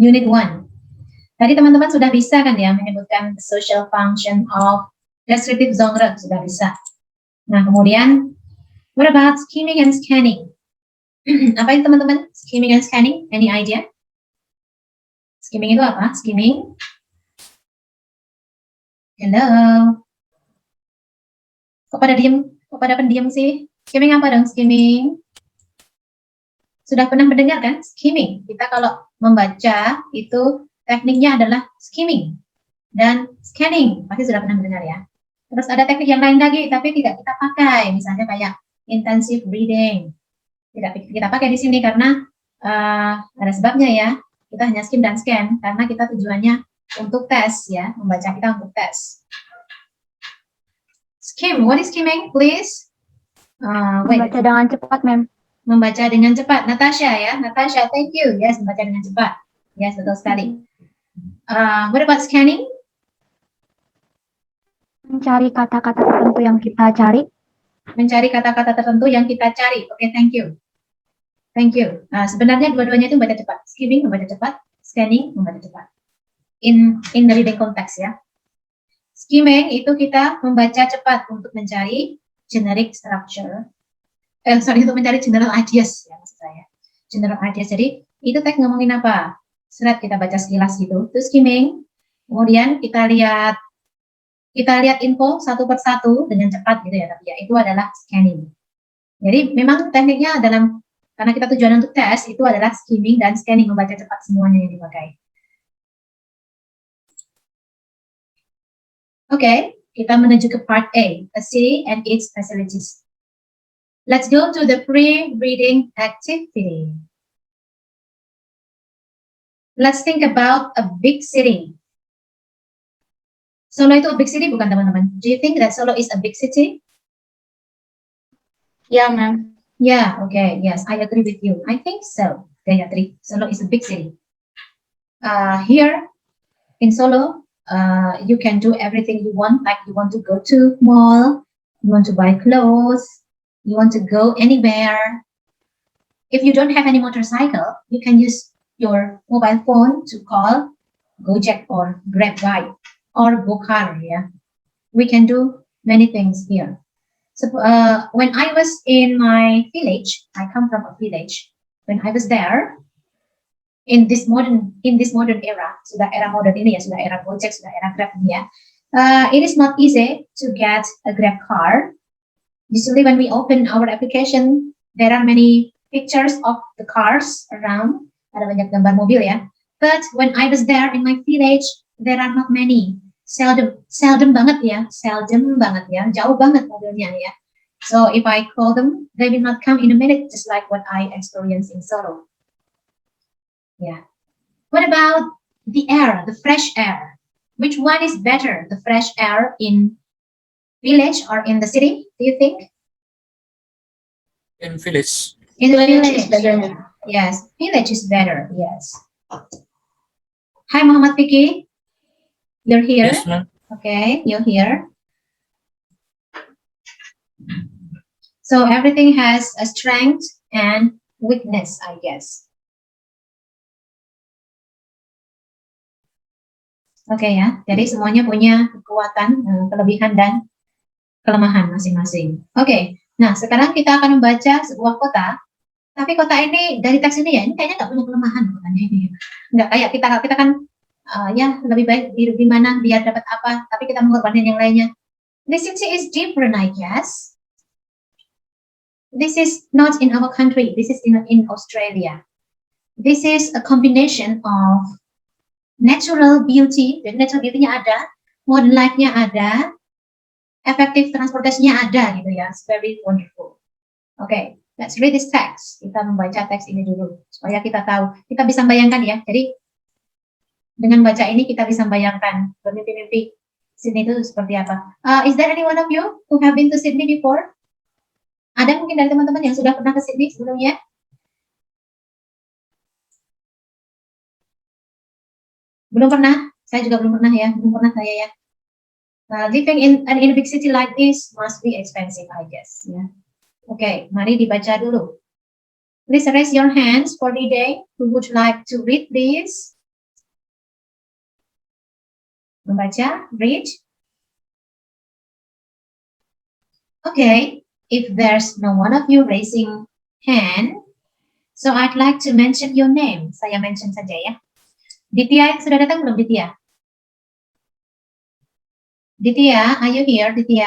Unit 1. Tadi teman-teman sudah bisa kan ya menyebutkan social function of descriptive genre, sudah bisa. Nah, kemudian what about skimming and scanning? Apa itu teman-teman? Skimming and scanning, any idea? Skimming itu apa? Skimming. Hello. Kok pada diem? Kok pada pendiam sih? Skimming apa dong skimming? Sudah pernah mendengar kan skimming? Kita kalau membaca itu tekniknya adalah skimming dan scanning. Pasti sudah pernah mendengar ya. Terus ada teknik yang lain lagi tapi tidak kita pakai. Misalnya kayak intensive reading. Tidak kita pakai di sini karena ada sebabnya ya. Kita hanya skim dan scan karena kita tujuannya untuk tes ya, membaca kita untuk tes. Skim, what is skimming, please? Membaca dengan cepat, ma'am. Membaca dengan cepat, Natasha ya, Natasha, thank you. Yes, membaca dengan cepat. Yes, betul sekali. What about scanning? Mencari kata-kata tertentu yang kita cari. Mencari kata-kata tertentu yang kita cari. Oke, thank you. Thank you. Sebenarnya dua-duanya itu membaca cepat. Skimming membaca cepat, scanning membaca cepat. In the reading context ya. Skimming itu kita membaca cepat untuk mencari generic structure. Untuk mencari general ideas ya maksud saya. General ideas. Jadi itu teks ngomongin apa? Serat kita baca sekilas gitu. Itu skimming. Kemudian kita lihat info satu persatu dengan cepat gitu ya, tapi ya itu adalah scanning. Jadi memang tekniknya karena kita tujuan untuk tes itu adalah skimming dan scanning, membaca cepat semuanya yang dipakai. Oke, kita menuju ke part A, a city and its facilities. Let's go to the pre-reading activity. Let's think about a big city. Solo itu a big city bukan teman-teman? Do you think that Solo is a big city? Yeah, ma'am. Yeah, okay, yes, I agree with you. I think so, Gayatri. Solo is a big city. Here in Solo, you can do everything you want, like you want to go to mall, you want to buy clothes, you want to go anywhere. If you don't have any motorcycle, you can use your mobile phone to call Gojek or GrabBike or GoCar, yeah. We can do many things here. So when I was in my village, I come from a village. When I was there, in this modern era, sudah era modern ini ya, sudah era Gojek, sudah era Grab ini ya. It is not easy to get a Grab car. Usually when we open our application, there are many pictures of the cars around. Ada banyak gambar mobil ya. But when I was there in my village, there are not many. Seldom banget ya, jauh banget mobilnya ya. So if I call them, they will not come in a minute, just like what I experienced in Solo. Yeah. What about the air, the fresh air? Which one is better, the fresh air in village or in the city, do you think? In village. In the village is better. Yes, village is better, yes. Hi, Muhammad Fikri. You're here? Yes, ma'am. Okay, you're here. So everything has a strength and weakness, I guess. Oke ya, jadi semuanya punya kekuatan, kelebihan dan kelemahan masing-masing. Oke, nah sekarang kita akan membaca sebuah kota. Tapi kota ini dari teks ini ya, ini kayaknya nggak punya kelemahan kotanya ini. Nggak kayak kita kan ya lebih baik di mana biar dapat apa, tapi kita mengorbankan yang lainnya. This city is different, I guess. This is not in our country. This is in Australia. This is a combination of natural beauty. Jadi natural beauty-nya ada, modern life-nya ada, efektif transportasinya ada gitu ya. It's very wonderful. Okay, let's read this text. Kita membaca teks ini dulu supaya kita tahu. Kita bisa bayangkan ya. Jadi dengan baca ini kita bisa bayangkan bermimpi-mimpi Sydney itu seperti apa. Is there any one of you who have been to Sydney before? Ada mungkin dari teman-teman yang sudah pernah ke Sydney sebelumnya? Belum pernah? Saya juga belum pernah ya. Belum pernah saya ya. Living in a big city like this must be expensive, I guess. Ya. Oke, mari dibaca dulu. Please raise your hands for the day. Who would like to read this? Membaca, read. Okay, if there's no one of you raising hand, so I'd like to mention your name. Saya mention saja ya. Ditya sudah datang belum, Ditya? Ditya, are you here, Ditya?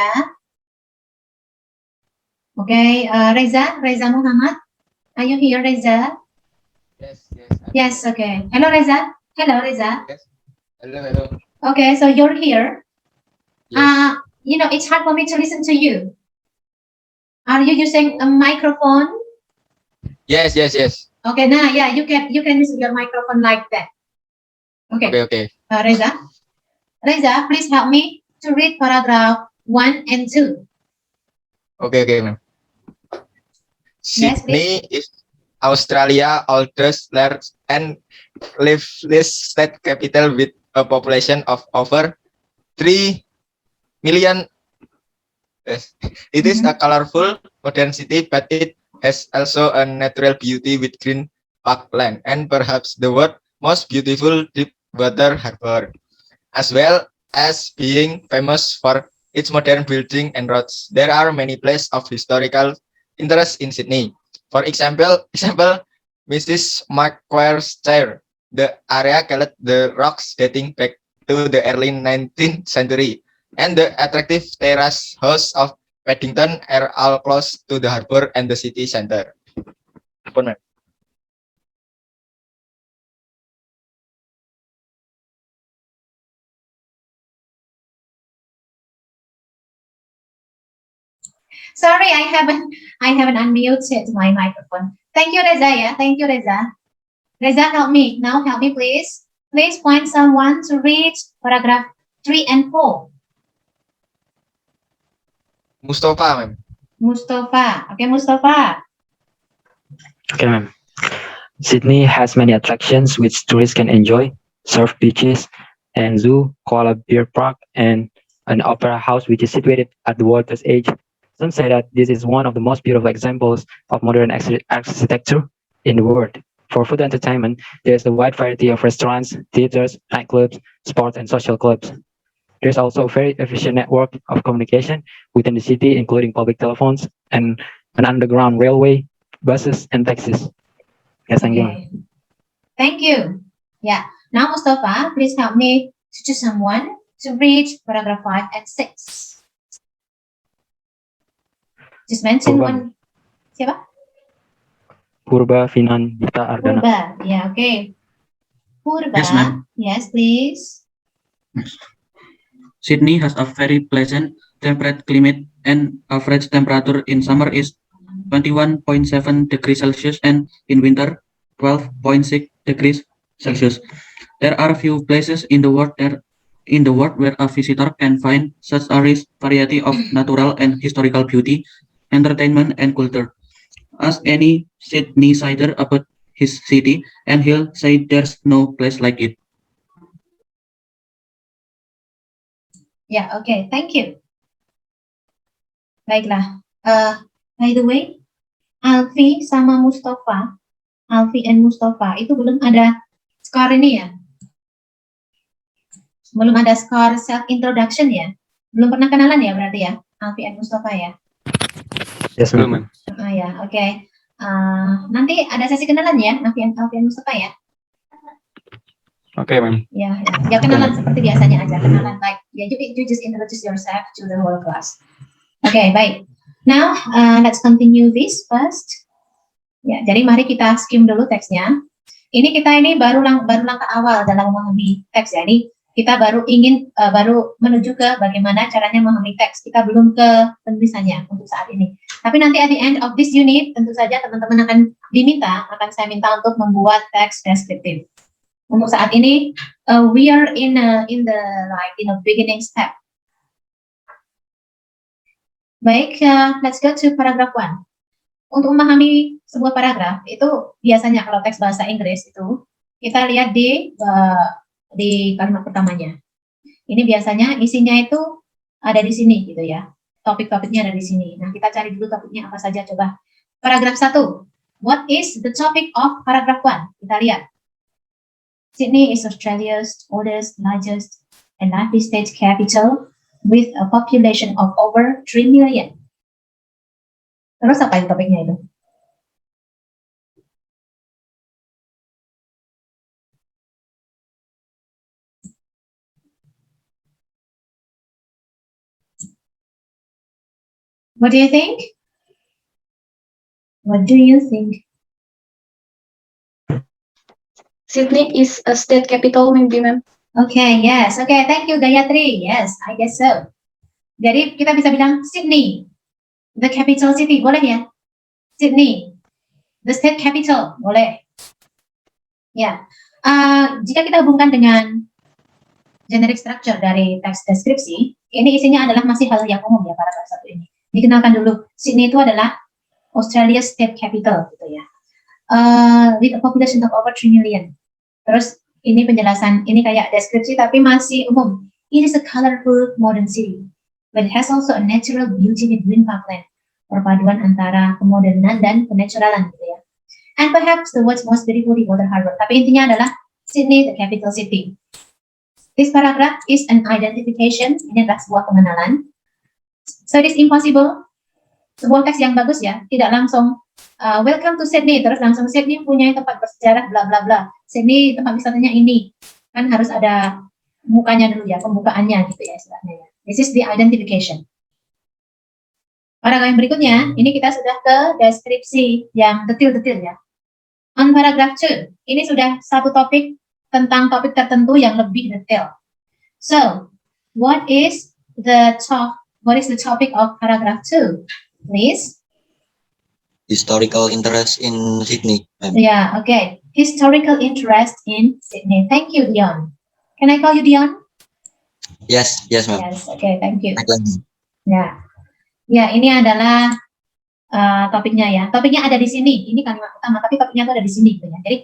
Okay, Reza Muhammad, are you here, Reza? Yes. Yes, okay. Hello, Reza. Hello, Reza. Hello. Okay, so you're here. Yes. It's hard for me to listen to you. Are you using a microphone? Yes. Okay, now yeah, you can use your microphone like that. Okay. Okay. Reza, please help me to read paragraph 1 and 2. Okay, ma'am. Yes, Sydney is Australia oldest large and liveliest state capital with a population of over 3 million. Yes. It is a colorful modern city, but it has also a natural beauty with green parkland and perhaps the world's most beautiful deep water harbor, as well as being famous for its modern building and roads. There are many places of historical interest in Sydney. For example, Mrs. Macquarie's Chair, the area called the Rocks dating back to the early 19th century, and the attractive terrace house of Paddington are all close to the harbor and the city center. Sorry, I haven't unmuted my microphone. Thank you, Reza. Yeah, thank you, Reza. Reza, help me now. Help me, please. Please point someone to read paragraph 3 and 4. Mustafa, ma'am. Mustafa. Okay, Mustafa. Okay, ma'am. Sydney has many attractions which tourists can enjoy: surf beaches and zoo, koala bear park, and an opera house which is situated at the water's edge. Some say that this is one of the most beautiful examples of modern architecture in the world. For food entertainment, there is a wide variety of restaurants, theaters, nightclubs, sports, and social clubs. There's also a very efficient network of communication within the city, including public telephones and an underground railway, buses, and taxis. Yes, thank you. Okay. Thank you. Yeah. Now, Mustafa, please help me to choose someone to read paragraph 5 and 6. Just mention Purba. one. Siapa? Purba Finandita Ardana. Purba. Yeah, okay. Purba. Yes, ma'am. Yes, please. Sydney has a very pleasant temperate climate, and average temperature in summer is 21.7 degrees Celsius and in winter 12.6 degrees Celsius. There are few places in the world where a visitor can find such a rich variety of natural and historical beauty, entertainment, and culture. Ask any Sydneysider about his city, and he'll say there's no place like it. Yeah, okay. Thank you. Baiklah. By the way, Alfi sama Mustafa, Alfi and Mustafa itu belum ada skor ini ya. Belum ada skor self introduction ya. Belum pernah kenalan ya berarti ya, Alfi and Mustafa ya. Yes, ma'am. Ya, oke. Nanti ada sesi kenalan ya, Alfi and Mustafa ya. Okay, ma'am. Ya, kenalan seperti biasanya aja, kenalan like ya, you just introduce yourself to the whole class. Okay, baik. Now let's continue this first. Ya, jadi mari kita skim dulu teksnya. Ini baru langkah awal dalam memahami teks ya. Ini kita baru menuju ke bagaimana caranya memahami teks. Kita belum ke penulisannya untuk saat ini. Tapi nanti at the end of this unit tentu saja teman-teman akan saya minta untuk membuat teks deskriptif. Untuk saat ini we are in a beginning step. Baik, let's go to paragraph 1. Untuk memahami sebuah paragraf itu biasanya kalau teks bahasa Inggris itu kita lihat di kalimat pertamanya. Ini biasanya isinya itu ada di sini gitu ya. Topik-topiknya ada di sini. Nah, kita cari dulu topiknya apa saja coba. Paragraf 1. What is the topic of paragraph 1? Kita lihat. Sydney is Australia's oldest, largest, a lively state capital with a population of over 3 million. Terus apa itu topiknya itu? What do you think? What do you think? Sydney is a state capital, maybe, ma'am. Okay, yes. Okay, thank you, Gayatri. Yes, I guess so. Jadi kita bisa bilang Sydney, the capital city, boleh ya? Sydney, the state capital, boleh. Ya, jika kita hubungkan dengan generic structure dari teks deskripsi, ini isinya adalah masih hal yang umum ya paragraf satu ini. Dikenalkan dulu, Sydney itu adalah Australia state capital, gitu ya. With a population of over 3 million. Terus ini penjelasan, ini kayak deskripsi tapi masih umum. It is a colorful modern city, but it has also a natural beauty with green parkland. Perpaduan antara kemodernan dan kenaturalan, gitu ya. And perhaps the world's most beautiful water harbor. Tapi intinya adalah Sydney, the capital city. This paragraph is an identification. Ini adalah sebuah pengenalan. So it is impossible. Sebuah teks yang bagus ya, tidak langsung welcome to Sydney, terus langsung Sydney punya tempat bersejarah bla bla bla. Sydney tempat wisatanya ini. Kan harus ada mukanya dulu ya, pembukaannya gitu ya istilahnya ya. This is the identification. Paragraf yang berikutnya, ini kita sudah ke deskripsi yang detail-detail ya. On paragraph 2, ini sudah satu topik tentang topik tertentu yang lebih detail. So, what is the topic of paragraph 2? Please. Historical interest in Sydney. Yeah, okay. Historical interest in Sydney. Thank you, Dion. Can I call you Dion? Yes, ma'am. Yes, okay, thank you. Excellent. Ya, ya ini adalah topiknya ya. Topiknya ada di sini. Ini kalimat utama, tapi topiknya itu ada di sini. Gitu ya. Jadi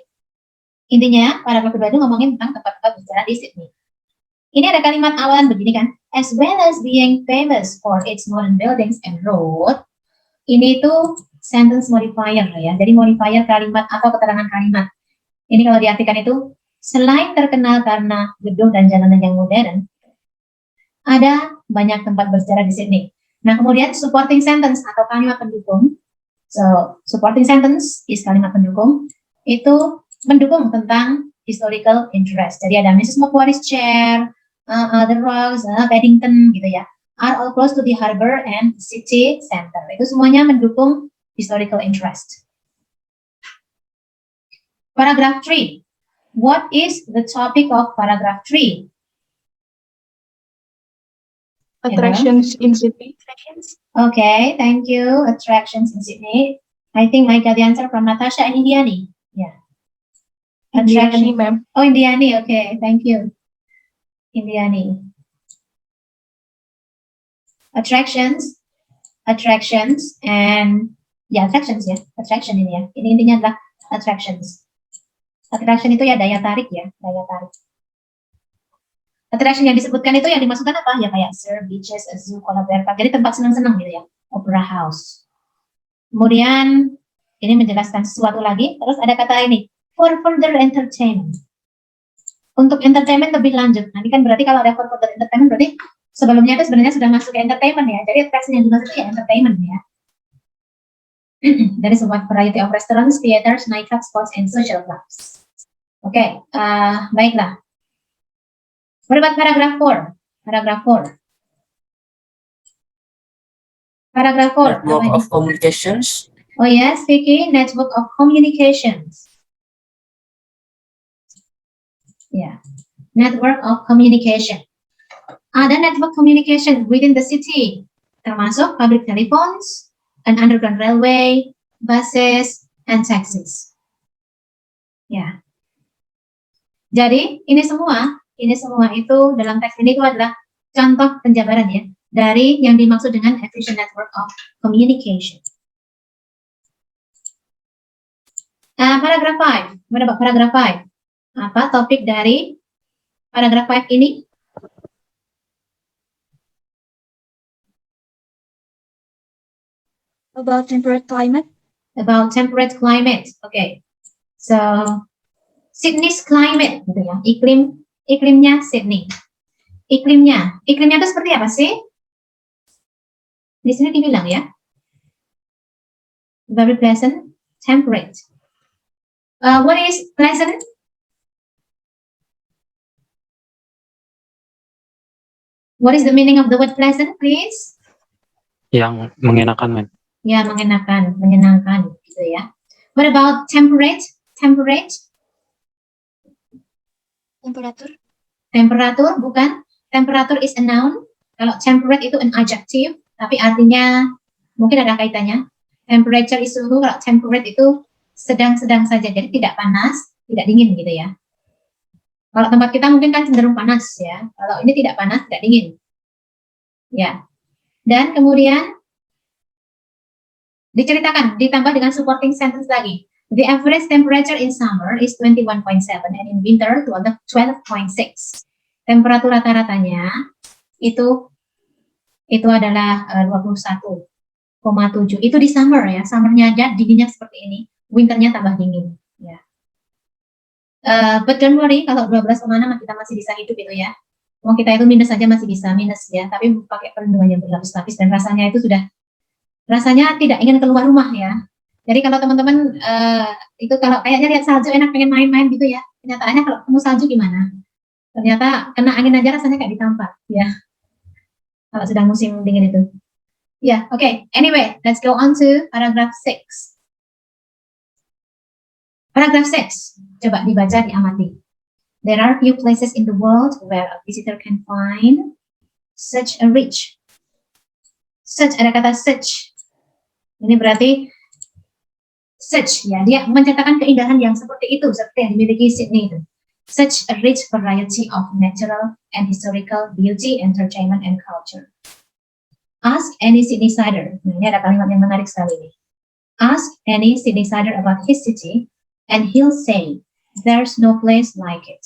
intinya paragraf kedua itu ngomongin tentang tempat-tempat bersejarah di Sydney. Ini ada kalimat awalan begini kan, as well as being famous for its modern buildings and road. Ini tuh sentence modifier ya. Jadi modifier kalimat atau keterangan kalimat. Ini kalau diartikan itu selain terkenal karena gedung dan jalanan yang modern, ada banyak tempat bersejarah di Sydney. Nah, kemudian supporting sentence atau kalimat pendukung. So, supporting sentence is kalimat pendukung. Itu mendukung tentang historical interest. Jadi ada Mrs. Macquarie's chair, the rocks, Paddington gitu ya. Are all close to the harbor and city center. Itu semuanya mendukung historical interest. Paragraph 3. What is the topic of paragraph 3? Attractions in Sydney. Okay, thank you. Attractions in Sydney. I think I got the answer from Natasha and Indiani. Yeah. Attraction. ma'am. Oh, Indiani. Okay, thank you. Indiani. Attractions, and attractions ya. Attraction ini ya. Ini intinya adalah attractions. Attraction itu ya daya tarik ya, daya tarik. Attraction yang disebutkan itu yang dimaksudkan apa? Ya kayak surf, beaches, a zoo, kolam renang. Jadi tempat senang-senang gitu ya. Opera house. Kemudian ini menjelaskan sesuatu lagi. Terus ada kata ini, for further entertainment. Untuk entertainment lebih lanjut. Nah, ini kan berarti kalau ada for further entertainment berarti sebelumnya itu sebenarnya sudah masuk ke entertainment ya. Jadi attraction yang dimaksud itu ya entertainment ya. There is a wide variety of restaurants, theaters, nightclub, sports, and social clubs. Oke, baiklah. What about paragraph 4? Paragraph 4. Paragraph 4. Network of communications. Oh yes, Vicky, network of communications. Yeah, network of communication. Ada network communication within the city, termasuk public telephones, an underground railway, buses, and taxis. Ya. Jadi ini semua itu dalam teks ini itu adalah contoh penjabaran ya dari yang dimaksud dengan efficient network of communication. Paragraph 5. What about paragraph 5? Apa topik dari paragraph 5 ini? About temperate climate. About temperate climate. Okay. So Sydney's climate gitu ya. Iklimnya Sydney. Iklimnya. Iklimnya itu seperti apa sih? Di sini dibilang ya. Very pleasant, temperate. What is pleasant? What is the meaning of the word pleasant, please? Yang mengenakan, ma'am. Ya, mengenakan, menyenangkan, gitu ya. What about temperate? Temperate? Temperatur. Temperatur, bukan. Temperatur is a noun. Kalau temperate itu an adjective, tapi artinya mungkin ada kaitannya. Temperature is suhu, kalau temperate itu sedang-sedang saja, jadi tidak panas, tidak dingin gitu ya. Kalau tempat kita mungkin kan cenderung panas ya. Kalau ini tidak panas, tidak dingin. Ya. Dan kemudian diceritakan, ditambah dengan supporting sentence lagi. The average temperature in summer is 21.7 and in winter 12.6. Temperatur rata-ratanya itu adalah 21,7. Itu di summer ya. Summernya aja dinginnya seperti ini, winternya tambah dingin ya. But don't worry, kalau 12,6 kita masih bisa hidup itu ya. Mau kita itu minus saja masih bisa minus ya, tapi pakai perlindungan yang berlapis-lapis dan rasanya itu sudah rasanya tidak ingin keluar rumah ya. Jadi kalau teman-teman itu kalau kayaknya lihat salju enak pengen main-main gitu ya. Kenyataannya kalau ketemu salju gimana? Ternyata kena angin aja rasanya kayak ditampar ya. Kalau sedang musim dingin itu. Ya, oke. Anyway, let's go on to paragraph 6. Paragraph 6. Coba dibaca, diamati. There are few places in the world where a visitor can find such a rich. Such, ada kata such. Ini berarti such ya, dia menceritakan keindahan yang seperti itu, seperti yang dimiliki Sydney itu. Such a rich variety of natural and historical beauty, entertainment, and culture. Ask any Sydneysider. Nah, ini ada kalimat yang menarik sekali nih. Ask any Sydneysider about his city, and he'll say, there's no place like it.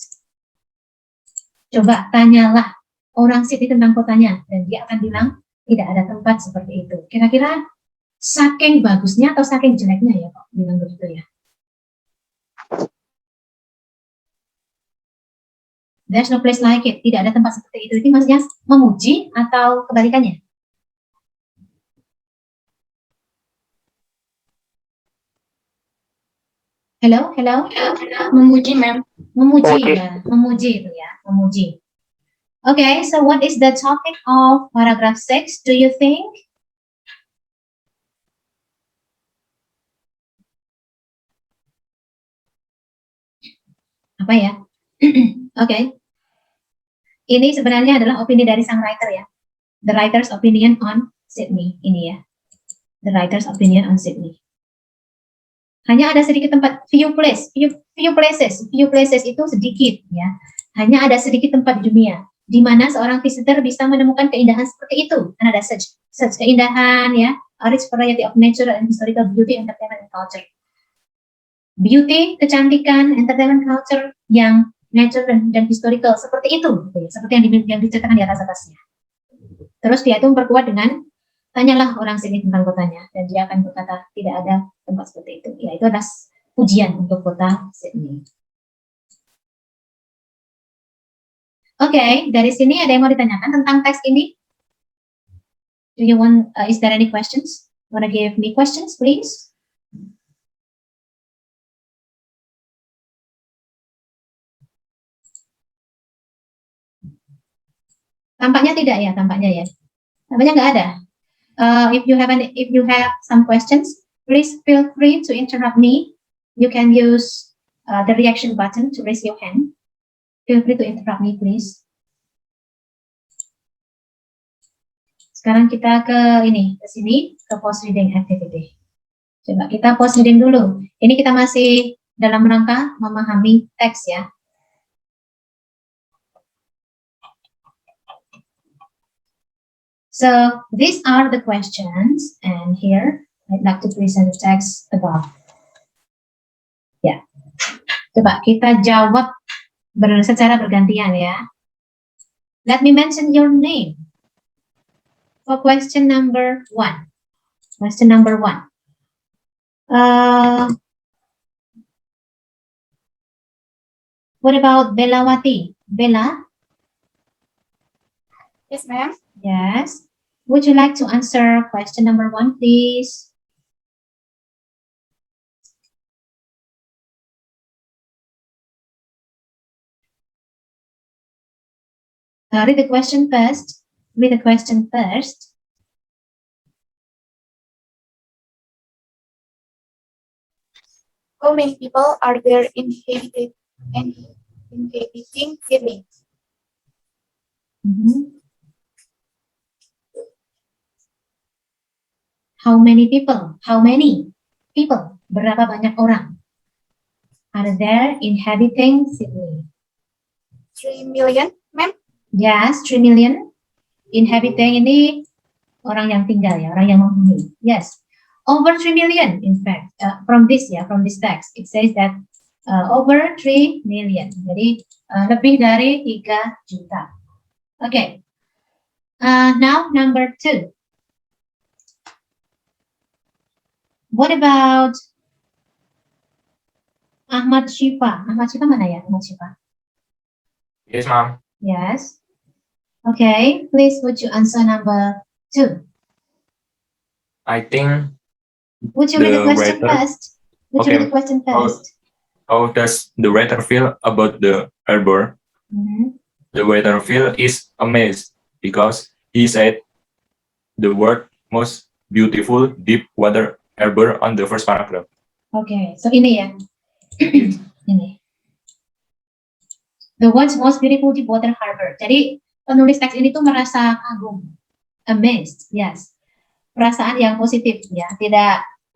Coba tanyalah orang Sydney tentang kotanya, dan dia akan bilang, tidak ada tempat seperti itu. Kira-kira saking bagusnya atau saking jeleknya ya kok bilang begitu ya. There's no place like it. Tidak ada tempat seperti itu. Ini maksudnya memuji atau kebalikannya? Hello, hello. Memuji, ma'am. Memuji ya, memuji itu ya, memuji. Okay, so what is the topic of paragraph 6? Do you think? Apa ya? Okay. Ini sebenarnya adalah opini dari sang writer ya. The writer's opinion on Sydney ini ya. The writer's opinion on Sydney. Hanya ada sedikit tempat, few places itu sedikit ya. Hanya ada sedikit tempat di dunia di mana seorang visitor bisa menemukan keindahan seperti itu. Kan ada such keindahan ya, a rich variety of natural and historical beauty, entertainment and culture. Beauty, kecantikan, entertainment, culture yang natural dan historical seperti itu, gitu ya. Seperti yang diceritakan di atas-atasnya. Terus dia itu memperkuat dengan tanyalah orang sini tentang kotanya, dan dia akan berkata tidak ada tempat seperti itu. Ya, itu adalah pujian untuk kota Sydney. Oke, dari sini ada yang mau ditanyakan tentang teks ini? Do you want? Is there any questions? Wanna give me questions, please? Tampaknya tidak ya, tampaknya ya. Tampaknya nggak ada. If you have some questions, please feel free to interrupt me. You can use the reaction button to raise your hand. Feel free to interrupt me, please. Sekarang kita ke sini, ke post reading activity. Coba kita post reading dulu. Ini kita masih dalam rangka memahami teks ya. So these are the questions, and here I'd like to present the text above. Ya, coba kita jawab secara bergantian ya. Let me mention your name. For question number 1. Question number 1. What about Belawati? Bella? Yes, ma'am. Yes. Would you like to answer question number 1, please? Read the question first. Read the question first. How many people are there inhabiting Sydney? Mhm. How many people? How many people? Berapa banyak orang are there inhabiting Sydney? 3 million, ma'am. Yes, 3 million. Inhabiting ini orang yang tinggal ya, orang yang menghuni. Yes, over 3 million. In fact, from this text, it says that over 3 million. Jadi lebih dari 3 juta. Okay. Now number 2. What about Ahmad Shifa? Ahmad Shifa mana ya? Ahmad Shifa. Yes, ma'am. Yes. Okay, please would you answer number 2? I think Would you read the The question writer- first? Would you read Okay. the question first? how does the writer feel about the arbor? Mhm. The writer feel is amazed because he said the word most beautiful deep water arbor on the first paragraph. Okay, so ini ya. Ini. The world's most beautiful deep water harbor. Jadi penulis teks ini tuh merasa kagum, amazed, yes. Perasaan yang positif ya,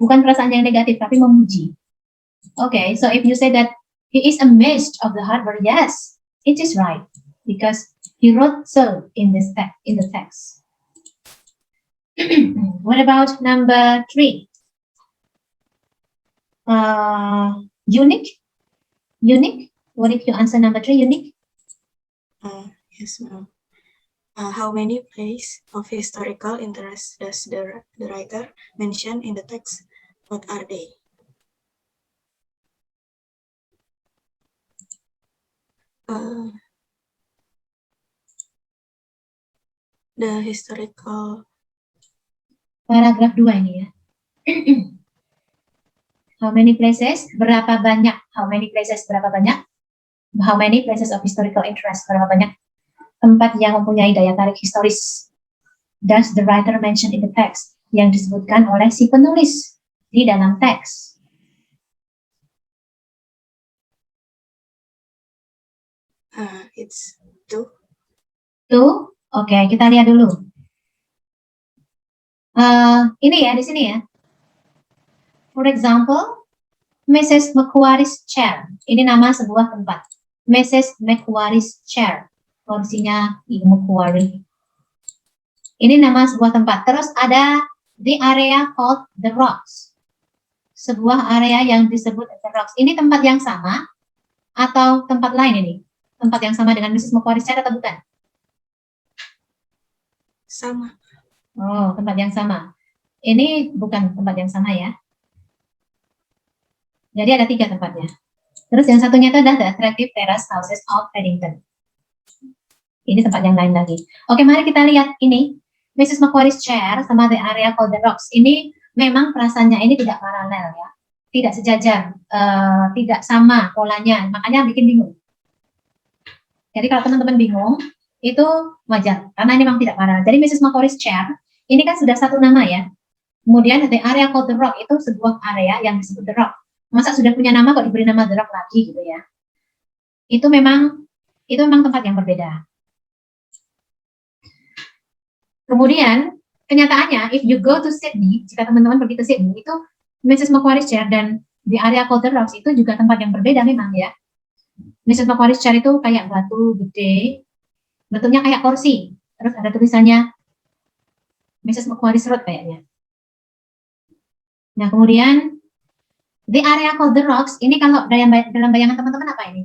bukan perasaan yang negatif tapi memuji. Okay, so if you say that he is amazed of the harbor, yes, it is right because he wrote so in the text. What about number 3? Unique. What if you answer number 3, unique? Yes, ma'am. How many places of historical interest does the writer mention in the text? What are they? The historical. Paragraf 2 ini ya. How many places? Berapa banyak? How many places? Berapa banyak? How many places of historical interest? Berapa banyak tempat yang mempunyai daya tarik historis? Does the writer mention in the text? Yang disebutkan oleh si penulis di dalam teks. It's 2. 2? Oke, kita lihat dulu. Ini ya, di sini ya. For example, Mrs. Macquarie's chair. Ini nama sebuah tempat. Mrs. Macquarie's chair. Kursinya Ibu Macquarie. Ini nama sebuah tempat. Terus ada the area called the Rocks. Sebuah area yang disebut the Rocks. Ini tempat yang sama atau tempat lain ini? Tempat yang sama dengan Mrs. Macquarie's chair atau bukan? Sama. Oh, tempat yang sama. Ini bukan tempat yang sama ya. Jadi ada 3 tempatnya. Terus yang satunya itu adalah The Attractive Terrace Houses of Paddington. Ini tempat yang lain lagi. Oke, mari kita lihat ini. Mrs. Macquarie's chair sama the area called the Rocks. Ini memang perasaannya ini tidak paralel ya. Tidak sejajar. Tidak sama polanya. Makanya bikin bingung. Jadi kalau teman-teman bingung, itu wajar. Karena ini memang tidak paralel. Jadi Mrs. Macquarie's chair, ini kan sudah satu nama ya. Kemudian the area called the Rock, itu sebuah area yang disebut the Rock. Masa sudah punya nama kok diberi nama The Rock lagi gitu ya. Itu memang tempat yang berbeda. Kemudian kenyataannya if you go to Sydney, jika teman-teman pergi ke Sydney, itu Mrs. Macquarie's chair dan the area called The Rocks itu juga tempat yang berbeda memang ya. Mrs. Macquarie's chair itu kayak batu gede, bentuknya kayak kursi. Terus ada tulisannya Mrs. Macquarie's Road kayaknya. Nah, kemudian the area called the Rocks, ini kalau dalam bayangan teman-teman apa ini?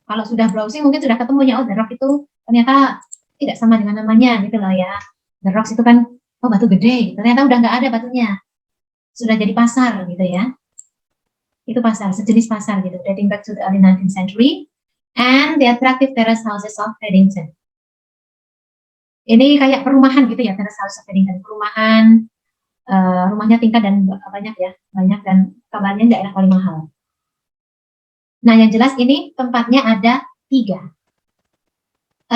Kalau sudah browsing mungkin sudah ketemu ya, oh the Rock itu ternyata tidak sama dengan namanya gitu loh ya. The Rocks itu kan, oh batu gede, ternyata udah nggak ada batunya. Sudah jadi pasar gitu ya. Itu pasar, sejenis pasar gitu, dating back to the early 19th century. and the attractive terrace houses of Paddington. Ini kayak perumahan gitu ya, terrace house of Paddington. Perumahan, rumahnya tingkat dan banyak ya, banyak dan kabarnya daerah paling mahal. Nah, yang jelas ini tempatnya ada 3.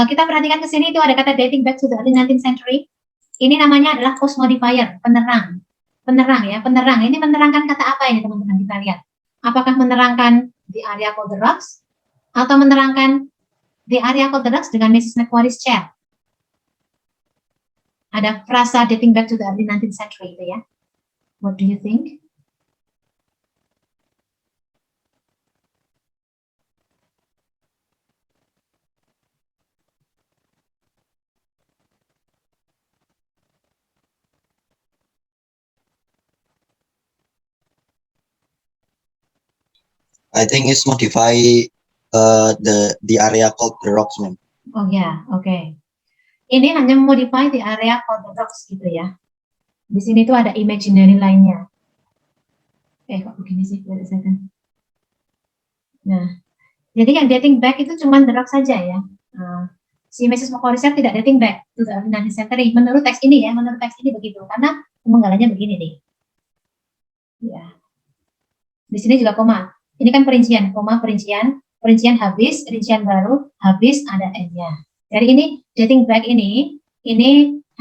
Kita perhatikan ke sini itu ada kata dating back to the early 19th century. Ini namanya adalah post modifier, penerang. Penerang ya, penerang. Ini menerangkan kata apa ini teman-teman, kita lihat. Apakah menerangkan the area called the rocks atau menerangkan the area called the rocks dengan Mrs. Macquarie's chair? Ada frasa dating back to the early 19th century itu ya. What do you think? I think it's modify the area called the rocks, ma'am. Oh ya, oke. Ini hanya modify the area called the rocks gitu ya. Di sini tuh ada imaginary lainnya. Kok begini sih? Wait a second. Nah, jadi yang dating back itu cuma the rock saja ya. Si Mrs. Macquarie tidak dating back to the early 19th century. Menurut teks ini ya, menurut teks ini begitu. Karena pemenggalannya begini nih. Ya. Di sini juga koma. Ini kan perincian, koma perincian, perincian habis, rincian baru, habis ada n-nya. Jadi ini dating back ini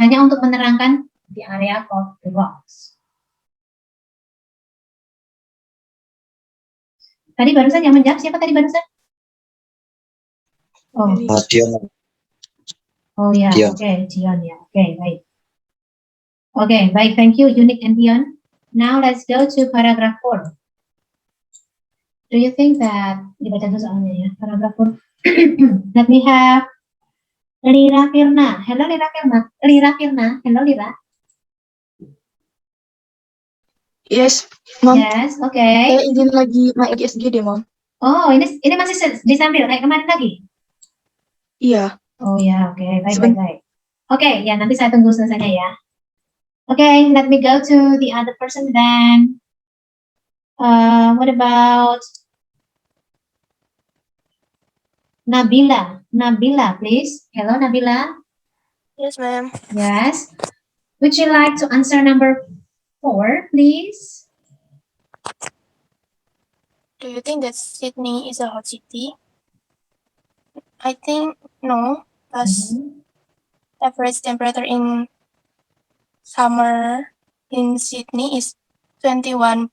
hanya untuk menerangkan the area of the rocks. Tadi barusan yang menjawab siapa tadi barusan? Oh, Dion. oh ya, Dion. oke, Dion ya, oke, baik. Oke, baik, thank you, Unique and Dion. Now let's go to paragraph 4. Do you think that, dibaca dulu soalnya ya, paragraph 4. Let me have Lira Firna. Hello Lira Firna. Lira Firna. Hello Lira. Yes, Mom. Yes, oke. Okay. Saya izin lagi naik ISG deh, Mom. Oh, ini masih disambil kayak kemarin lagi? Iya. Oh ya, oke, baik. Oke, ya nanti saya tunggu selesainya ya. Oke, let me go to the other person then. What about Nabila? Nabila, please. Hello, Nabila. Yes, ma'am. Yes. Would you like to answer number 4, please? Do you think that Sydney is a hot city? I think no, because average temperature in summer in Sydney is 21.7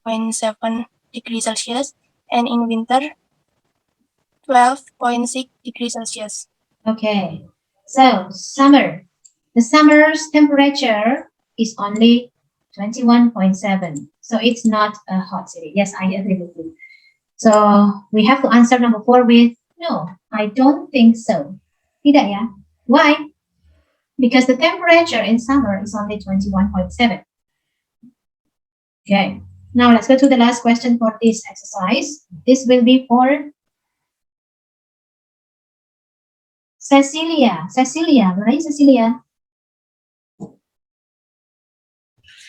degrees Celsius and in winter 12.6 degrees Celsius. Okay. So, summer. The summer's temperature is only 21.7. So, it's not a hot city. Yes, I agree with you. So, we have to answer number 4 with no, I don't think so. Tidak ya? Why? Because the temperature in summer is only 21.7. Okay. Now, let's go to the last question for this exercise. This will be for Cecilia. Cecilia, where are you, Cecilia?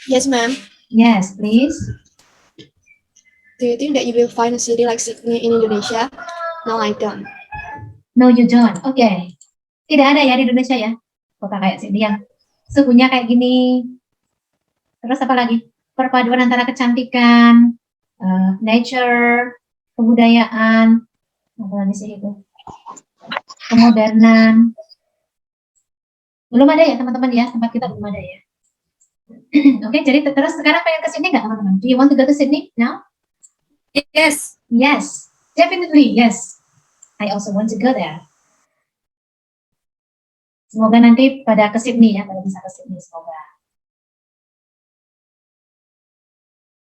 Yes, ma'am. Yes, please. Do you think that you will find a city like Sydney in Indonesia? No, I don't. No, you don't. Okay. Tidak ada ya di Indonesia ya? Kota kayak sini yang suhunya kayak gini. Terus apa lagi? Perpaduan antara kecantikan, nature, kebudayaan, apa lagi sih itu? Kemodernan. Belum ada ya teman-teman ya, tempat kita belum ada ya. Oke, jadi terus sekarang pengen ke Sydney nggak teman-teman? Do you want to go to Sydney now? Yes. Yes, definitely yes. I also want to go there. Semoga nanti pada ke Sydney ya, pada bisa ke Sydney semoga.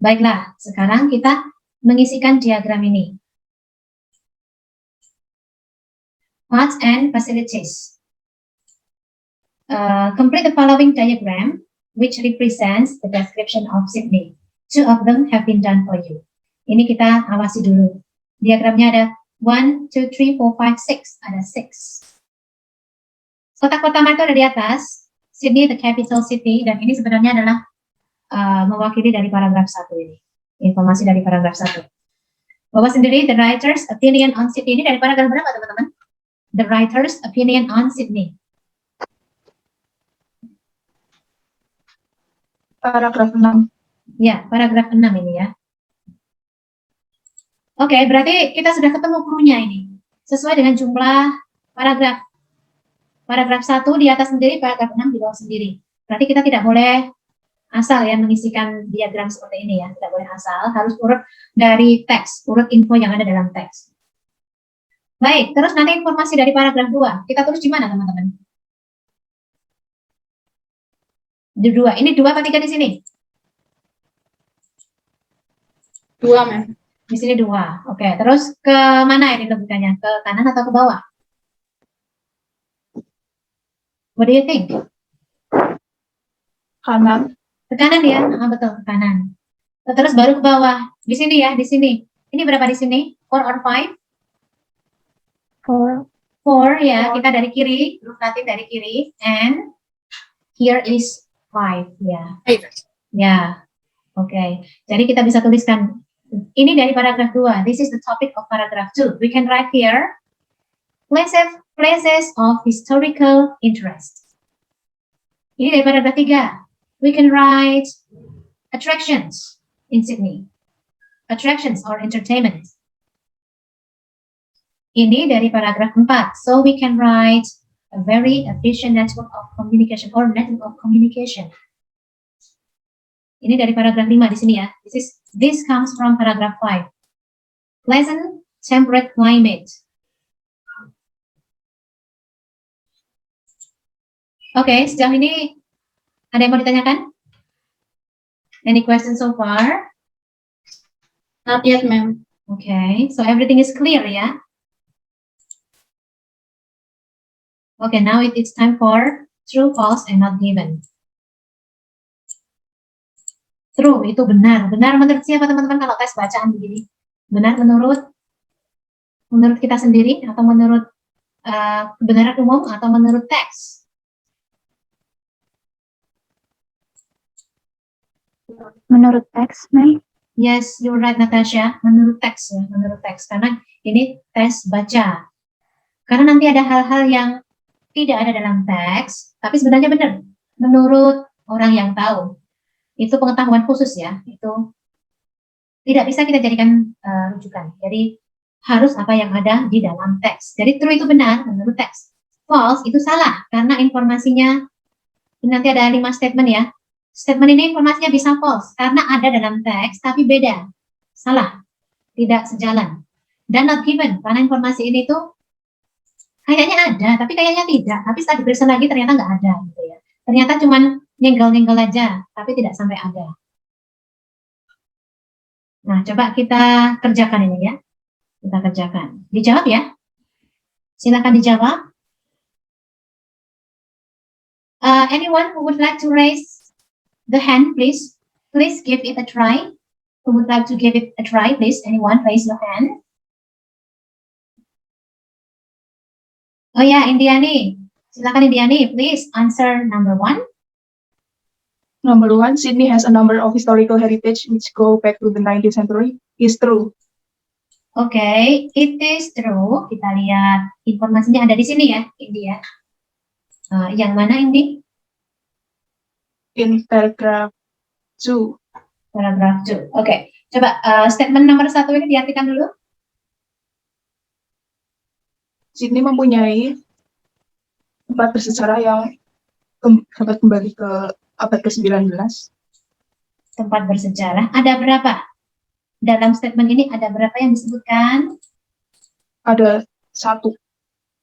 Baiklah, sekarang kita mengisikan diagram ini. Parts and facilities. Complete the following diagram, which represents the description of Sydney. 2 of them have been done for you. Ini kita awasi dulu. Diagramnya ada 1, 2, 3, 4, 5, 6. Ada 6. Kotak pertama itu ada di atas. Sydney, the capital city. Dan ini sebenarnya adalah mewakili dari paragraf 1 ini. Informasi dari paragraf 1. Bawa sendiri the writer's opinion on Sydney. Ini dari paragraf berapa teman-teman? The writer's opinion on Sydney. Paragraf 6. Ya, paragraf 6 ini ya. Oke, berarti kita sudah ketemu clue-nya ini. Sesuai dengan jumlah paragraf. Paragraf 1 di atas sendiri, paragraf 6 di bawah sendiri. Berarti kita tidak boleh asal ya mengisikan diagram seperti ini ya. Tidak boleh asal, harus urut dari teks, urut info yang ada dalam teks. Baik, terus nanti informasi dari paragraf 2. Kita tulis di mana teman-teman? Di 2. Ini 2 apa 3 di sini? 2, Ma'am. Di sini 2. Oke, terus ke mana ini logikanya? Ke kanan atau ke bawah? What do you think? Kanan. Ke kanan ya? Betul, ke kanan. Terus baru ke bawah. Di sini ya, di sini. Ini berapa di sini? 4 or 5? 4. 4 ya, kita dari kiri, huruf Latin dari kiri. And here is 5 ya. Ya, oke. Jadi kita bisa tuliskan. Ini dari paragraf 2. This is the topic of paragraph 2. We can write here places of historical interest. Ini dari paragraf 3. We can write attractions in Sydney. Attractions or entertainment. Ini dari paragraf 4. So we can write a very efficient network of communication or network of communication. Ini dari paragraf 5 di sini ya. This comes from paragraph 5. Pleasant temperate climate. Oke, sejauh ini ada yang mau ditanyakan? Any questions so far? Not yet, Ma'am. Okay, so everything is clear ya. Okay, now it's time for true, false, and not given. True, itu benar. Benar menurut siapa teman-teman kalau tes bacaan begini? Benar menurut kita sendiri atau menurut kebenaran umum atau menurut teks? Menurut teks, Ma'am. Yes, you're right, Natasha. Menurut teks ya, menurut teks. Karena ini tes baca. Karena nanti ada hal-hal yang tidak ada dalam teks, tapi sebenarnya benar. Menurut orang yang tahu. Itu pengetahuan khusus ya. Itu tidak bisa kita jadikan rujukan. Jadi harus apa yang ada di dalam teks. Jadi true itu benar menurut teks. False itu salah karena informasinya nanti ada 5 statement ya. Statement ini informasinya bisa false karena ada dalam teks tapi beda. Salah. Tidak sejalan. Dan not given karena informasi ini tuh kayaknya ada tapi kayaknya tidak. Tapi setelah diperiksa lagi ternyata nggak ada gitu ya. Ternyata cuman nyenggol-nyenggol aja, tapi tidak sampai ada. Nah, coba kita kerjakan ini ya. Kita kerjakan. Dijawab ya. Silakan dijawab. Anyone who would like to raise the hand, please. Please give it a try. Who would like to give it a try, please? Anyone raise your hand. Oh ya, Indiani. Silakan Indiani, please answer number 1. Number 1, Sydney has a number of historical heritage which go back to the 19th century. Is true. Okay, it is true. Kita lihat informasinya ada di sini ya, India. Yang mana ini? In paragraph 2. Paragraf 2. Oke, coba statement nomor 1 ini diartikan dulu. Sydney mempunyai tempat bersejarah yang dapat kembali ke abad ke-19. Tempat bersejarah. Ada berapa? Dalam statement ini ada berapa yang disebutkan? Ada 1.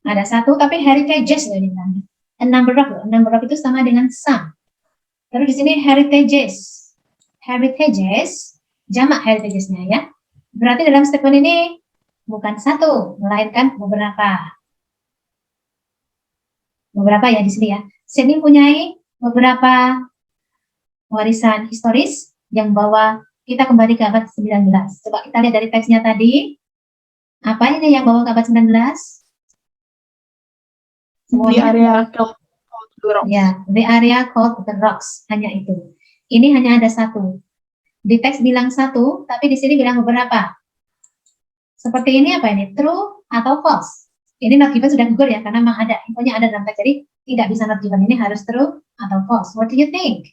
Ada 1, tapi heritages loh ini namanya. A number of. A number of itu sama dengan some. Terus di sini heritages. Heritages, jamak heritagesnya ya. Berarti dalam statement ini bukan 1, melainkan beberapa. Beberapa ya di sini ya. Sydney punyai beberapa warisan historis yang bawa kita kembali ke abad 19. Coba kita lihat dari teksnya tadi. Apa ini yang bawa ke abad 19? The area called the rocks. Ya, the area called the rocks. Hanya itu. Ini hanya ada 1. Di teks bilang 1, tapi di sini bilang beberapa. Seperti ini apa ini? True atau false? Ini not given sudah gugur ya, karena memang ada, infonya ada dalam teks, jadi tidak bisa not given. Ini harus true atau false. What do you think?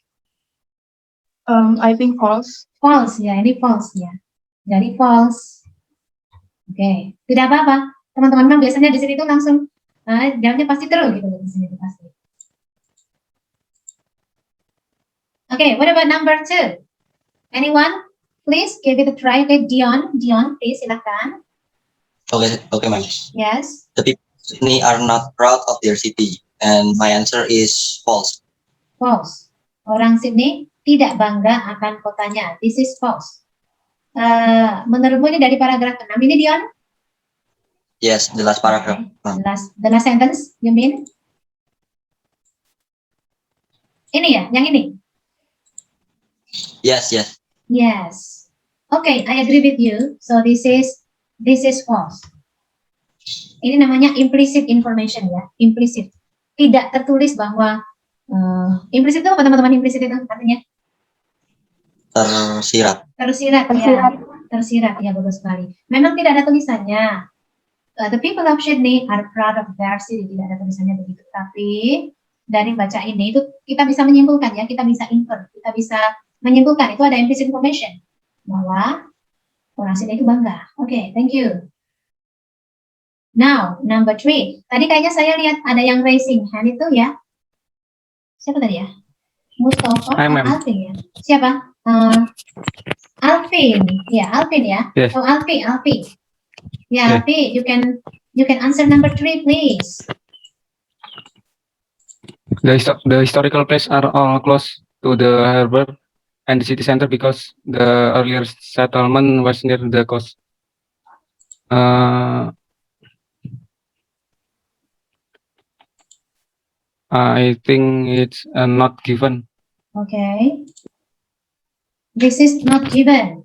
I think false. False ya, ini false ya. Jadi false. Oke, tidak apa-apa. Teman-teman memang biasanya di sini tuh langsung jawabnya pasti true gitu di sini tuh pasti. Oke, what about number 2? Anyone? Please give it a try. Okay, Dion, please silakan. Okay, ma'am. Yes. The people of Sydney are not proud of their city, and my answer is false. False. Orang Sydney tidak bangga akan kotanya. This is false. Menurutmu ini dari paragraf 6 ini, Dion? Yes, the last paragraph. The last sentence, you mean? Ini ya, yang ini? Yes. Yes. Okay, I agree with you. So this is false. Ini namanya implicit information ya, implicit. Tidak tertulis bahwa implicit itu apa teman-teman? Implicit itu artinya? Tersirat ya, bagus sekali. Memang tidak ada tulisannya. The people of Sydney are proud of their city. Tidak ada tulisannya begitu. Tapi dari baca ini itu kita bisa menyimpulkan ya, kita bisa infer, kita bisa menyimpulkan itu ada implicit information bahwa orang Sydney itu bangga. Oke, thank you. Now, number 3. Tadi kayaknya saya lihat ada yang raising hand itu ya. Siapa tadi ya? Mustafa atau Alvin ya? Siapa? Alvin. Ya, Alvin ya. Yes. Oh, Alfi. Ya, Yeah. Alfi, you can answer number 3, please. The historical places are all close to the harbor and the city center because the earlier settlement was near the coast. I think it's not given. Okay. This is not given.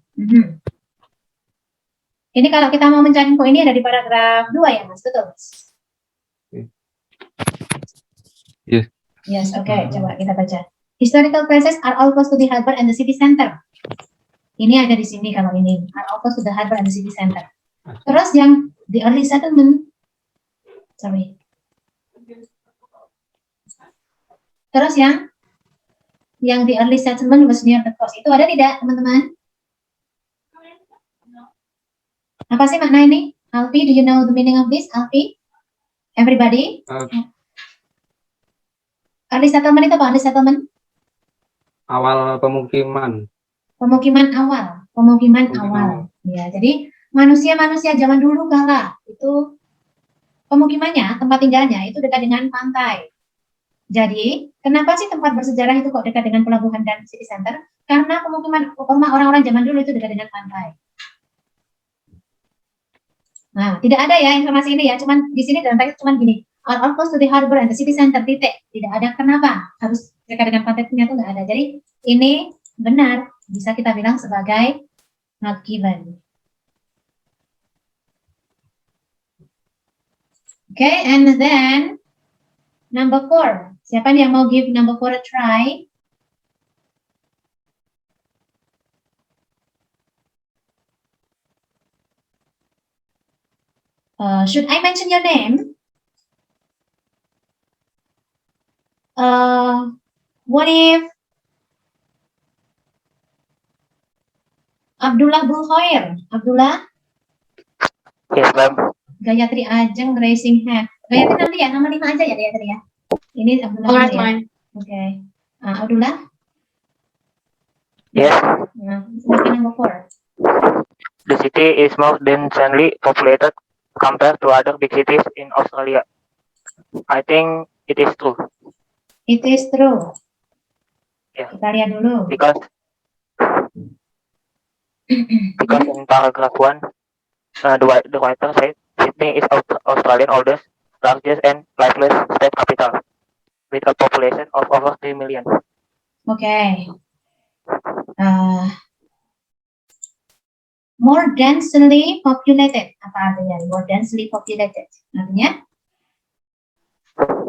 Ini kalau kita mau mencari info ini ada di paragraf 2 ya, Mas, betul? Yes. Yes, okay. Coba kita baca. Historical places are all close to the harbor and the city center. Ini ada di sini kalau ini. Are all close to the harbor and the city center. Terus yang the early settlement. Sorry. Terus yang the early settlement was near the coast. Itu ada tidak, teman-teman? Apa sih makna ini? Alfi, do you know the meaning of this? Alfi? Everybody? Early settlement itu apa? Early settlement? Awal pemukiman. Pemukiman awal. Ya, jadi manusia-manusia zaman dulu kala itu pemukimannya, tempat tinggalnya itu dekat dengan pantai. Jadi, kenapa sih tempat bersejarah itu kok dekat dengan pelabuhan dan city center? Karena pemukiman orang-orang zaman dulu itu dekat dengan pantai. Nah, tidak ada ya informasi ini ya, cuman di sini dalam teks cuman gini, all close to the harbor and the city center, titik. Tidak ada kenapa harus dekat dengan pantai, itu nggak ada. Jadi ini benar, bisa kita bilang sebagai not given. Okay, and then number 4. Siapa yang mau give number 4 a try? Should I mention your name? What if Abdullah Bulkhoir? Abdullah? Yes, ma'am. Gayatri Ajeng raising hand. Gayatri nanti ya, nomor 5 aja ya Gayatri ya. Ini Abdullah. Alright, ya. ma'am. Oke. Abdullah? Yes. Number 4. The city is more densely populated compared to other big cities in Australia. I think it is true. It is true. Yeah. Kita lihat dulu. Because in paragraph 1, the writer said Sydney is Australian oldest, largest, and liveliest state capital, with a population of over 3 million. Okay. More densely populated. Apa artinya? More densely populated. Artinya?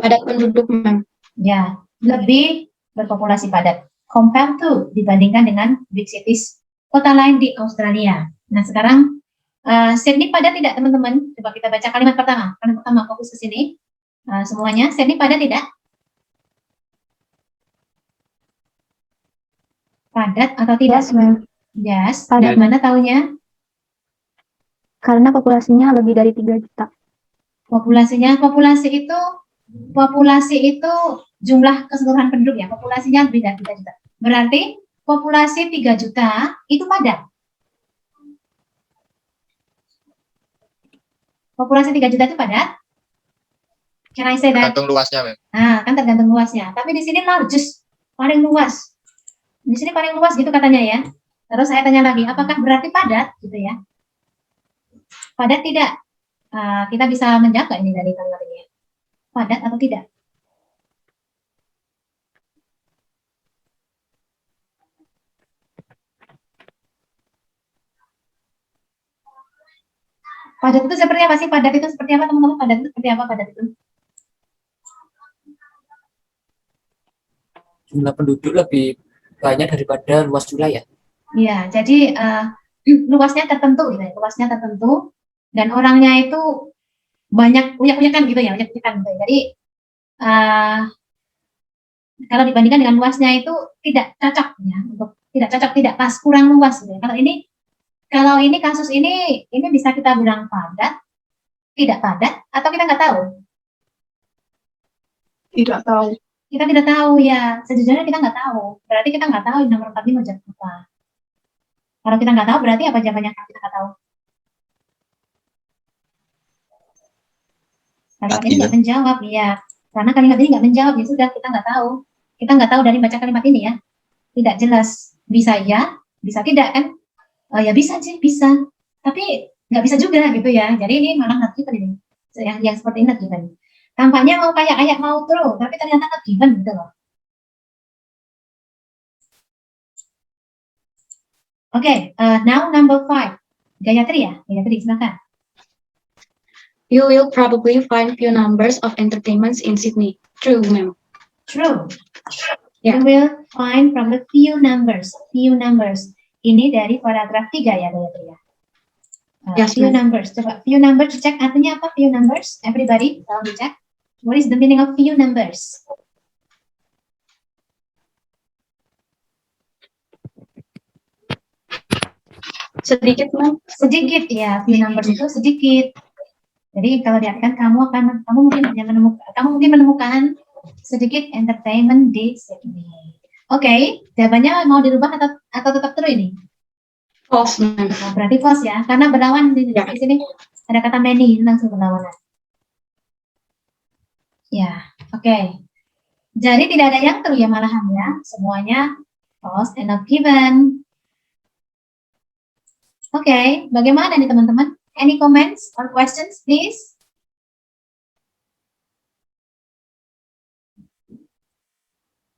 Padat penduduk, ma'am. Ya, lebih berpopulasi padat. Compared to, dibandingkan dengan big cities, kota lain di Australia. Nah, sekarang Sydney padat tidak teman-teman? Coba kita baca kalimat pertama. Kalimat pertama fokus ke sini. Semuanya, Sydney padat tidak? Padat atau tidak? Yes, ma'am. Yes. Padat. Mana taunya? Karena populasinya lebih dari 3 juta. Populasi itu jumlah keseluruhan penduduk ya. Populasinya lebih dari 3 juta. Berarti populasi 3 juta itu padat. Populasi 3 juta itu padat? Can I say that? Tergantung luasnya, Mem. Kan tergantung luasnya. Tapi di sini largest, paling luas. Di sini paling luas gitu katanya ya. Terus saya tanya lagi, apakah berarti padat gitu ya? Padat tidak? Kita bisa menjawab ini dari kalimat ini ya. Padat atau tidak? Padat itu seperti apa sih? Padat itu seperti apa teman-teman? Padat itu seperti apa padat itu? Jumlah penduduk lebih banyak daripada luas wilayah. Iya, jadi luasnya tertentu gitu ya, luasnya tertentu dan orangnya itu banyak uyak-uyakan gitu ya, uyak-uyakan gitu. Jadi kalau dibandingkan dengan luasnya itu tidak cocok ya, tidak pas, kurang luas gitu ya. Kalau ini kasus ini bisa kita bilang padat, tidak padat, atau kita nggak tahu? Tidak tahu. Kita tidak tahu ya, sejujurnya kita nggak tahu. Berarti kita nggak tahu nomor 4 ini mau jawab apa. Kalau kita nggak tahu, berarti apa jawabannya kalau kita nggak tahu? Kalimat ini nggak menjawab, ya. Karena kalimat ini nggak menjawab, ya sudah, kita nggak tahu. Kita nggak tahu dari baca kalimat ini ya. Tidak jelas. Bisa ya, bisa tidak kan? Oh ya bisa sih, bisa. Tapi nggak bisa juga gitu ya. Jadi ini malah not given ini. Yang seperti ini not given. Tampaknya mau kayak mau true, tapi ternyata not given gitu loh. Okay, now number 5. Gayatri ya, Gayatri silakan. You will probably find few numbers of entertainments in Sydney. True, ma'am. True. Yeah. You will find from the few numbers. Ini dari paragraf 3 ya, Gayatri ya. Yes, Few ma'am. numbers. Coba few numbers dicek artinya apa? Few numbers. Everybody, tolong dicek. What is the meaning of few numbers? Sedikit, ma'am. Sedikit ya, few numbers itu sedikit. Jadi kalau diartikan kamu mungkin menemukan sedikit entertainment di Sydney. Oke, jawabannya mau dirubah atau tetap true ini? False, ma'am. Nah, berarti false ya, karena berlawan di sini ada kata many, langsung berlawanan. Ya, oke. Jadi tidak ada yang true ya malahan ya, semuanya false and not given. Oke, bagaimana nih teman-teman? Any comments or questions, please?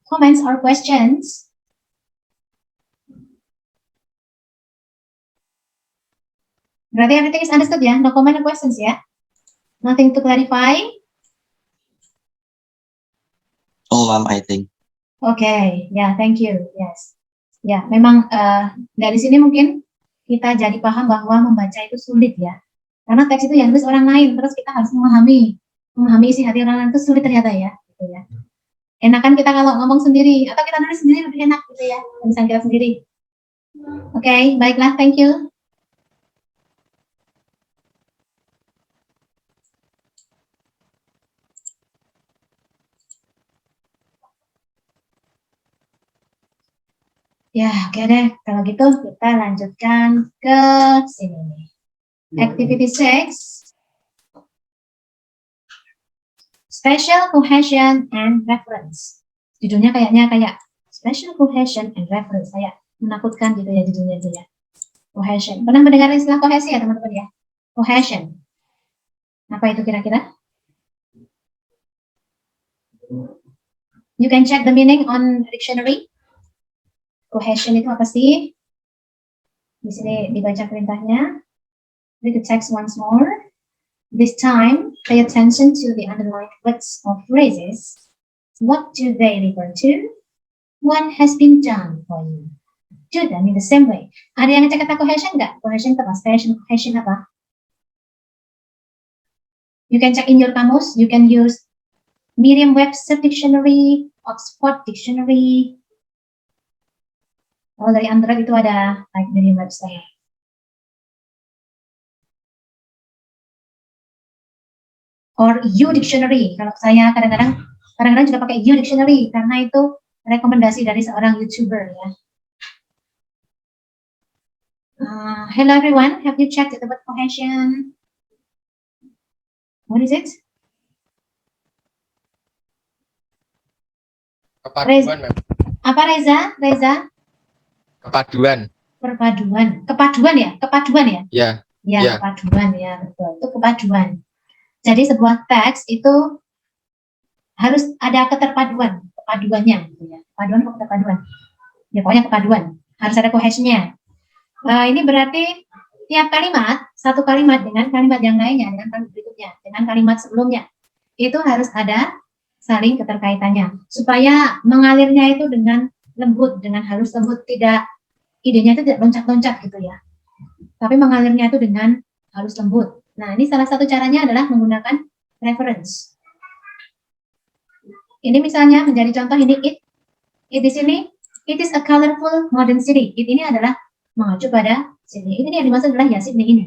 Comments or questions? Berarti everything is understood ya? No comment or questions ya? Nothing to clarify? Oh, ma'am, I think. Okay, yeah, thank you. Yes. Ya, memang dari sini mungkin kita jadi paham bahwa membaca itu sulit ya. Karena teks itu yang tulis orang lain, terus kita harus memahami isi hati orang lain itu sulit ternyata ya, gitu ya. Enakan kita kalau ngomong sendiri atau kita nulis sendiri lebih enak gitu ya, misalnya kita sendiri. Oke, baiklah, thank you. Ya, oke deh. Kalau gitu kita lanjutkan ke sini nih. Activity 6. Special cohesion and reference. Judulnya kayaknya kayak special cohesion and reference. Kayak menakutkan gitu ya judulnya itu ya. Cohesion. Pernah mendengar istilah kohesi ya teman-teman ya? Cohesion. Apa itu kira-kira? You can check the meaning on dictionary. Cohesion itu apa sih? Di sini dibaca perintahnya. Read the text once more. This time, pay attention to the underlined words or phrases. What do they refer to? What has been done for you? do them in the same way. Ada yang ngecek kata cohesion nggak? Cohesion apa? Cohesion apa? You can check in your kamus. You can use Merriam-Webster Dictionary, Oxford Dictionary. Kalau dari Android itu ada like Merriam-Webster. Or U Dictionary. Kalau saya kadang-kadang juga pakai U Dictionary karena itu rekomendasi dari seorang YouTuber ya. Hello everyone, have you checked the word cohesion? What is it? Kepaduan, Ma'am. Apa Reza? Kepaduan. Kepaduan ya? Ya. Ya, Ya. kepaduan ya, betul. Itu kepaduan. Jadi sebuah teks itu harus ada keterpaduan, kepaduannya gitu ya. Kepaduan atau keterpaduan? Ya pokoknya kepaduan. Harus ada cohesionnya. Ini berarti tiap kalimat, satu kalimat dengan kalimat yang lainnya, dengan kalimat berikutnya, dengan kalimat sebelumnya. Itu harus ada saling keterkaitannya. Supaya mengalirnya itu dengan lembut, dengan halus lembut, tidak idenya itu tidak loncat-loncat gitu ya. Tapi mengalirnya itu dengan halus lembut. Nah, ini salah satu caranya adalah menggunakan reference. Ini misalnya menjadi contoh ini it di sini, it is a colorful modern city. It ini adalah mengacu pada Sydney. Ini yang dimaksud adalah ya Sydney ini.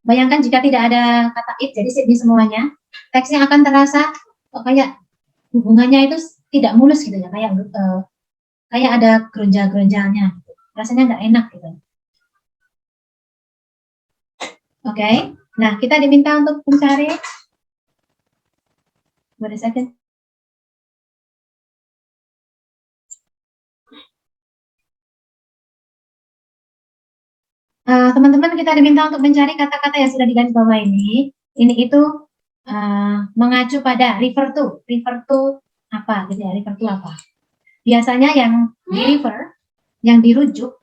Bayangkan jika tidak ada kata it, jadi Sydney semuanya, teksnya akan terasa kayak hubungannya itu tidak mulus gitu ya, kayak ada geronjal-geronjalnya. Rasanya nggak enak gitu. Oke, nah kita diminta untuk mencari. Wait a second. Teman-teman kita diminta untuk mencari kata-kata yang sudah digaris bawah ini. Ini itu mengacu pada refer to apa gitu ya, refer to apa. Biasanya yang di refer, yang dirujuk,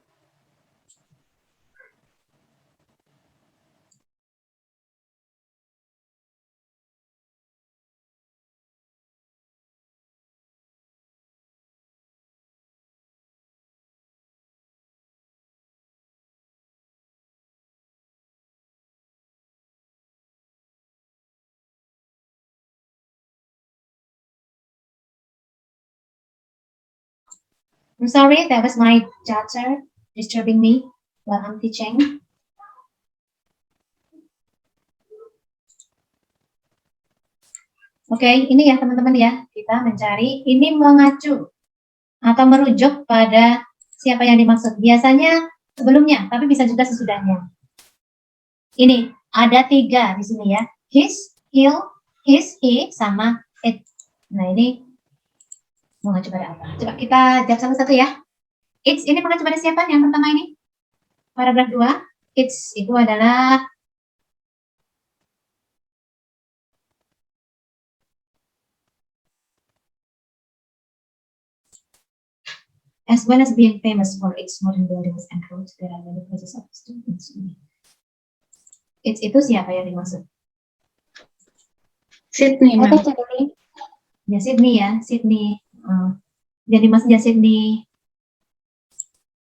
I'm sorry, that was my daughter disturbing me while I'm teaching. Oke, ini ya teman-teman ya, kita mencari ini mengacu atau merujuk pada siapa yang dimaksud. Biasanya sebelumnya, tapi bisa juga sesudahnya. Ini ada 3 di sini ya, his, he, sama it. Nah ini mengacu pada apa? Coba kita jawab satu-satu ya. It's ini mengacu pada siapa? Yang pertama ini, paragraf 2. It's itu adalah as well as being famous for its modern buildings and roads, there are many places of students. It's itu siapa yang dimaksud? Sydney, ma'am. Ya Sydney ya, Sydney. Jadi maksudnya Sydney.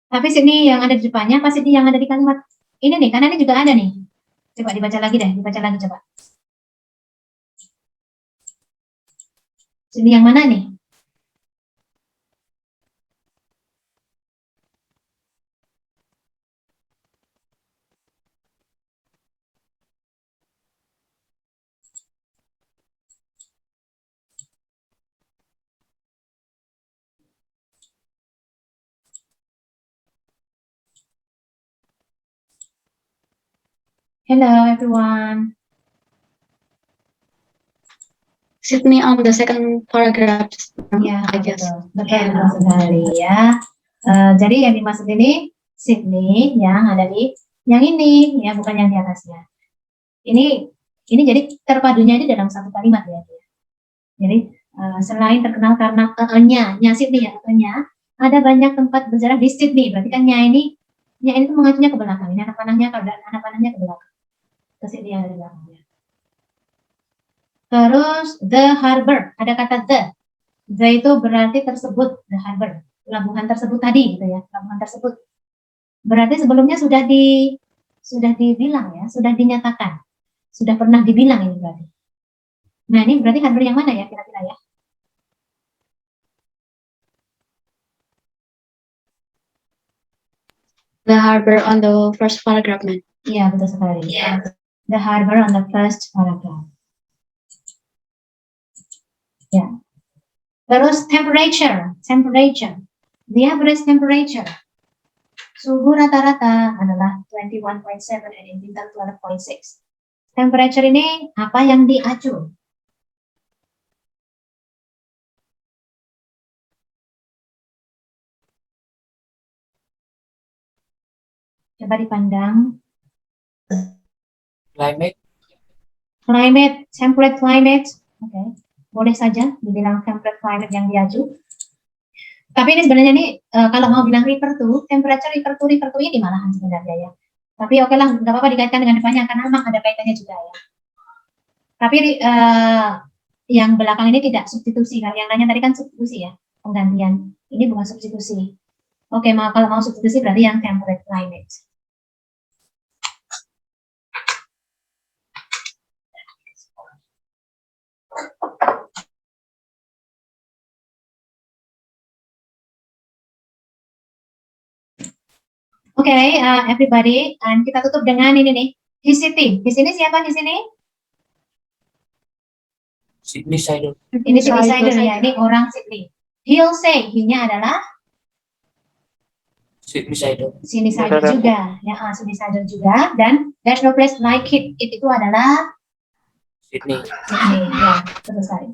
Tapi Sydney yang ada di depannya, apa Sydney yang ada di kalimat ini nih? Karena ini juga ada nih. Coba dibaca lagi deh, dibaca lagi coba. Sydney yang mana nih? Hello everyone. Sydney on the second paragraph. Ya, I guess. betul sekali ya. Jadi yang dimaksud ini Sydney yang ada di yang ini ya, bukan yang di atasnya. Ini jadi terpadunya ini dalam satu kalimat ya. Jadi selain terkenal karena nya Sydney ya, nya ada banyak tempat bersejarah di Sydney. Berarti kan nya ini tuh mengacunya ke belakang. Ini anak panahnya ke belakang. Ke Sydney yang ada di belakangnya. Terus the harbor, ada kata the. The itu berarti tersebut, the harbor. pelabuhan tersebut tadi gitu ya, pelabuhan tersebut. Berarti sebelumnya sudah dibilang ya, sudah dinyatakan, sudah pernah dibilang ini berarti. Nah ini berarti harbor yang mana ya kira-kira ya? The harbor on the first paragraph, ma'am. Iya betul sekali. The harbor on the first paragraph. Ya. Terus temperature. The average temperature. Suhu rata-rata adalah 21.7 and in winter 12.6. Temperature ini apa yang diacu? Coba dipandang. Climate. Temperate climate. Oke. Boleh saja dibilang temperate climate yang diacu. Tapi ini sebenarnya nih kalau mau bilang refer to, temperature refer to ini malahan sebenarnya ya. Tapi oke lah, nggak apa-apa dikaitkan dengan depannya karena memang ada kaitannya juga ya. Tapi yang belakang ini tidak substitusi. Kalau yang nanya tadi kan substitusi ya, penggantian. Ini bukan substitusi. Oke, kalau mau substitusi berarti yang temperate climate. Oke, everybody, and kita tutup dengan ini nih, his city. Di sini siapa di sini? Sydney Sider. Ini Sydney Sider ya, ini orang Sydney. He'll say, he-nya adalah Sydney Sider. Sydney Sider juga, ya, Sydney Sider juga. Dan there's no place like it. It itu adalah Sydney. Ya, betul sekali.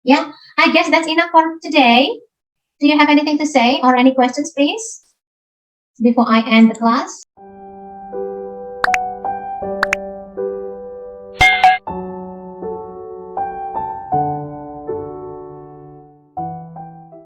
Ya, I guess that's enough for today. Do you have anything to say or any questions, please? Before I end the class.